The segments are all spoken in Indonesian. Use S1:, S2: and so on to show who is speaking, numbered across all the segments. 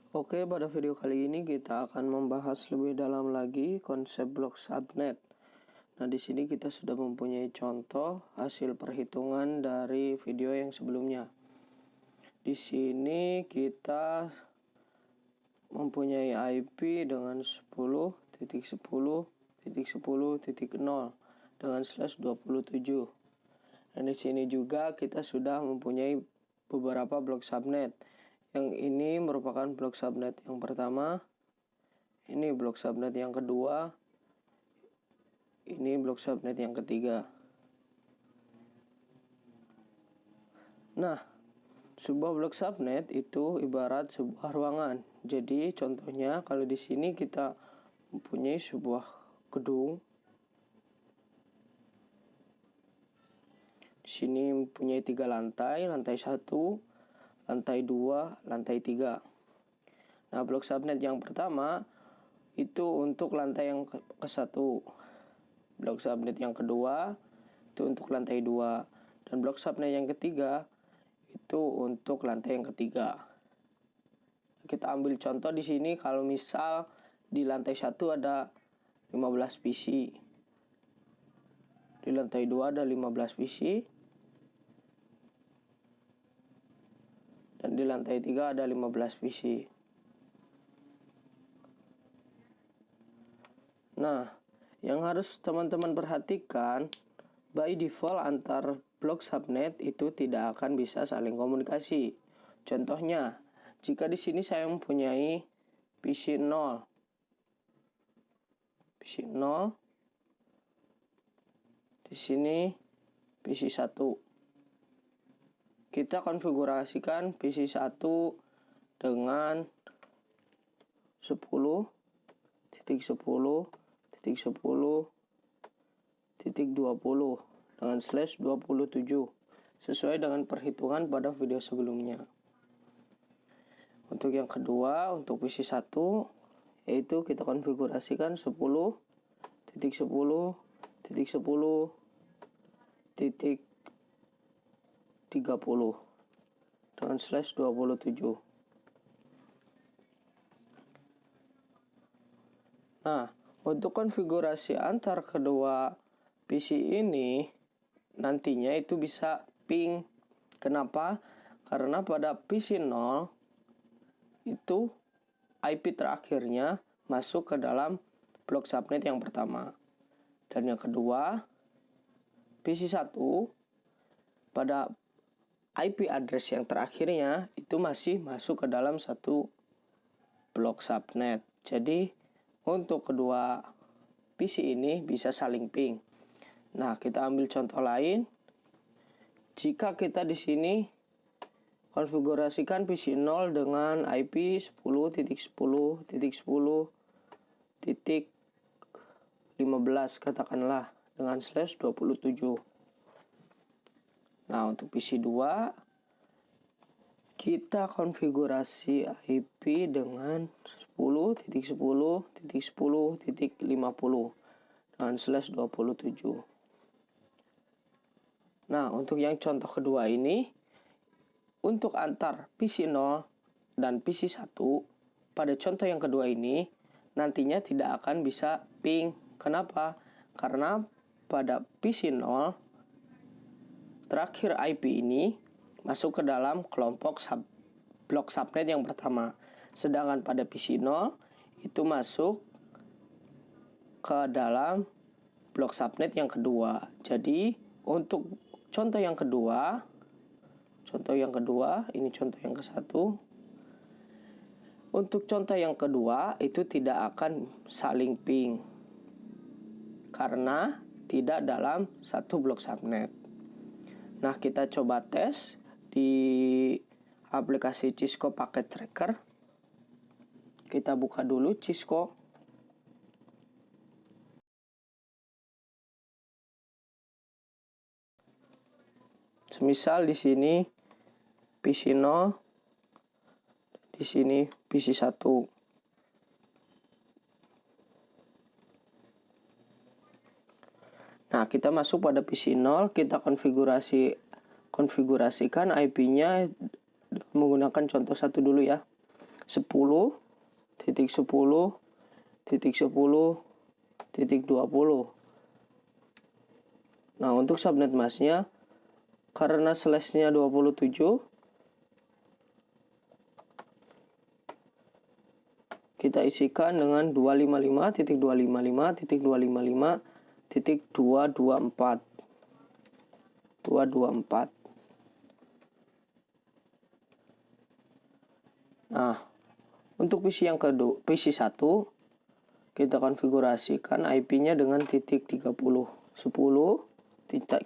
S1: Oke, pada video kali ini kita akan membahas lebih dalam lagi konsep blok subnet. Nah, di sini kita sudah mempunyai contoh hasil perhitungan dari video yang sebelumnya. Di sini kita mempunyai IP dengan 10.10.10.0 dengan /27. Dan di sini juga kita sudah mempunyai beberapa blok subnet. Yang ini merupakan blok subnet yang pertama, ini blok subnet yang kedua, ini blok subnet yang ketiga. Nah, sebuah blok subnet itu ibarat sebuah ruangan. Jadi contohnya kalau di sini kita mempunyai sebuah gedung. Di sini mempunyai 3 lantai, lantai 1, lantai 2, lantai 3. Nah, blok subnet yang pertama itu untuk lantai yang ke-1. Blok subnet yang kedua itu untuk lantai 2. Dan blok subnet yang ketiga itu untuk lantai yang ketiga. Kita ambil contoh di sini kalau misal di lantai 1 ada 15 PC. Di lantai 2 ada 15 PC. Dan di lantai 3 ada 15 PC. Nah, yang harus teman-teman perhatikan, by default antar blok subnet itu tidak akan bisa saling komunikasi. Contohnya, jika di sini saya mempunyai PC 0, di sini PC 1. Kita konfigurasikan PC 1 dengan 10.10.10.20 dengan /27 sesuai dengan perhitungan pada video sebelumnya. Untuk yang kedua, untuk PC 1 yaitu kita konfigurasikan 10.10.10.30 dengan /27. Nah, untuk konfigurasi antar kedua PC ini nantinya itu bisa ping. Kenapa? Karena pada PC 0 itu IP terakhirnya masuk ke dalam blok subnet yang pertama. Dan yang kedua, PC 1 pada IP address yang terakhirnya itu masih masuk ke dalam satu blok subnet. Jadi untuk kedua PC ini bisa saling ping. Nah, kita ambil contoh lain. Jika kita di sini konfigurasikan PC 0 dengan IP 10.10.10.15 katakanlah dengan /27. Nah, untuk PC 2 kita konfigurasi IP dengan 10.10.10.50 dengan /27. Nah, untuk yang contoh kedua ini, untuk antar PC 0 dan PC 1 pada contoh yang kedua ini nantinya tidak akan bisa ping. Kenapa? Karena pada PC 0 terakhir IP ini masuk ke dalam kelompok blok subnet yang pertama. Sedangkan pada PC 0 itu masuk ke dalam blok subnet yang kedua. Jadi untuk contoh yang kedua, ini contoh yang ke-1. Untuk contoh yang kedua itu tidak akan saling ping karena tidak dalam satu blok subnet. Nah, kita coba tes di aplikasi Cisco Packet Tracker. Kita buka dulu Cisco. Semisal di sini PC 0, di sini PC 1. Nah, kita masuk pada PC 0, kita konfigurasikan IP-nya menggunakan contoh 1 dulu ya. 10.10.10.20. Nah, untuk subnet masknya, karena slashnya 27, kita isikan dengan 255.255.224. Nah, untuk PC yang kedua, PC 1, kita konfigurasikan IP-nya dengan titik 30. 10,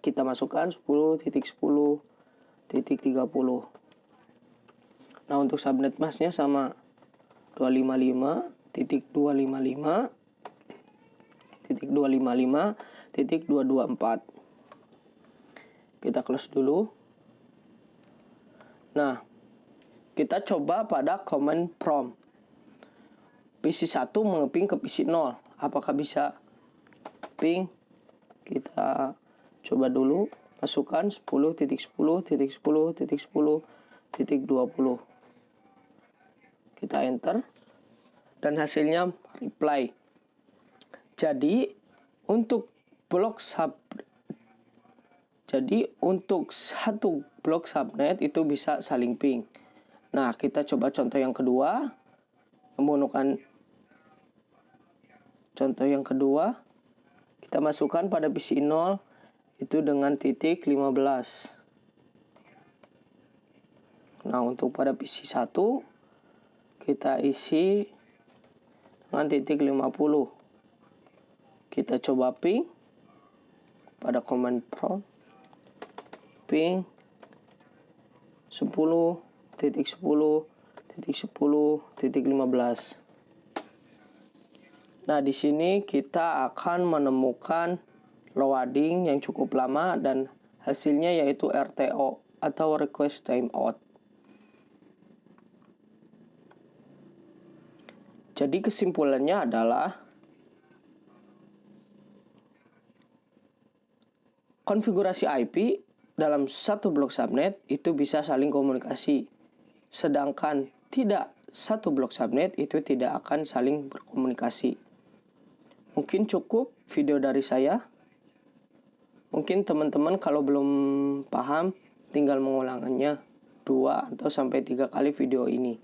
S1: kita masukkan 10.10.30. Nah, untuk subnet masknya sama 255.255.224. Kita close dulu. Nah, kita coba pada command prompt. PC 1 mengeping ke PC 0. Apakah bisa ping? Kita coba dulu. Masukkan 10.10.10.10.20. Kita enter. Dan hasilnya reply. Jadi, untuk satu blok subnet itu bisa saling ping. Nah, kita coba contoh yang kedua. Menggunakan contoh yang kedua, kita masukkan pada PC 0 itu dengan titik 15. Nah, untuk pada PC 1 kita isi dengan titik 50. Kita coba ping pada command prompt. Ping 10.10.10.15. Nah, di sini kita akan menemukan loading yang cukup lama dan hasilnya yaitu RTO atau request timeout. Jadi kesimpulannya adalah konfigurasi IP dalam satu blok subnet itu bisa saling komunikasi. Sedangkan satu blok subnet itu tidak akan saling berkomunikasi. Mungkin cukup video dari saya. Mungkin teman-teman kalau belum paham tinggal mengulangannya 2 atau sampai 3 kali video ini.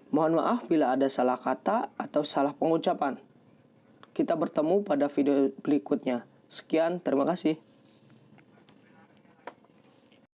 S1: Mohon maaf bila ada salah kata atau salah pengucapan. Kita bertemu pada video berikutnya. Sekian, terima kasih.